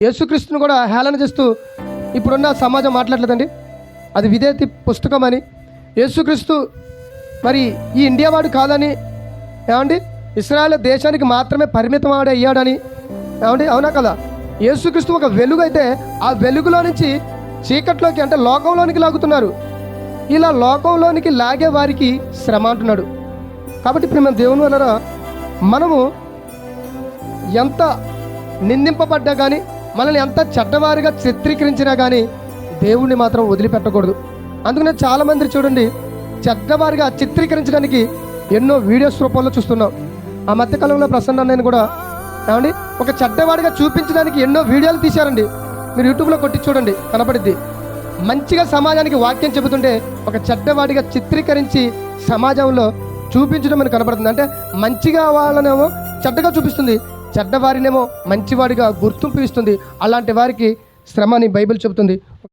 యేసుక్రీస్తుని కూడా హేళన చేస్తూ ఇప్పుడున్న సమాజం మాట్లాడలేదండి. అది విధేయత పుస్తకం అని, యేసుక్రీస్తు మరి ఈ ఇండియా వాడు కాదని, ఏమండి ఇశ్రాయేల్ దేశానికి మాత్రమే పరిమితం వాడు అయ్యాడని, ఏమండి అవునా కదా? యేసుక్రీస్తు ఒక వెలుగు అయితే ఆ వెలుగులో నుంచి చీకట్లోకి అంటే లోకంలోనికి లాగుతున్నారు. ఇలా లోకంలోనికి లాగే వారికి శ్రమ అంటున్నాడు. కాబట్టి ఇప్పుడు మన దేవుని వల్ల మనము ఎంత నిందింపబడ్డా కానీ, మనల్ని ఎంత చెడ్డవారిగా చిత్రీకరించినా కానీ దేవుణ్ణి మాత్రం వదిలిపెట్టకూడదు. అందుకనే చాలామంది చూడండి, చెడ్డవారిగా చిత్రీకరించడానికి ఎన్నో వీడియోస్ రూపంలో చూస్తున్నాం. ఆ మధ్యకాలంలో ప్రసన్న అన్నయ్యని కూడా ఏమండి ఒక చెడ్డవాడిగా చూపించడానికి ఎన్నో వీడియోలు తీశారండి. మీరు యూట్యూబ్లో కొట్టి చూడండి, కనపడిద్ది. మంచిగా సమాజానికి వాక్యం చెబుతుంటే ఒక చెడ్డవాడిగా చిత్రీకరించి సమాజంలో చూపించడం మనకు కనపడుతుంది. అంటే మంచిగా వాళ్ళనేమో చెడ్డగా చూపిస్తుంది, చెడ్డవారినేమో మంచివాడిగా గుర్తింపు ఇస్తుంది. అలాంటి వారికి శ్రమ అని బైబిల్ చెబుతుంది.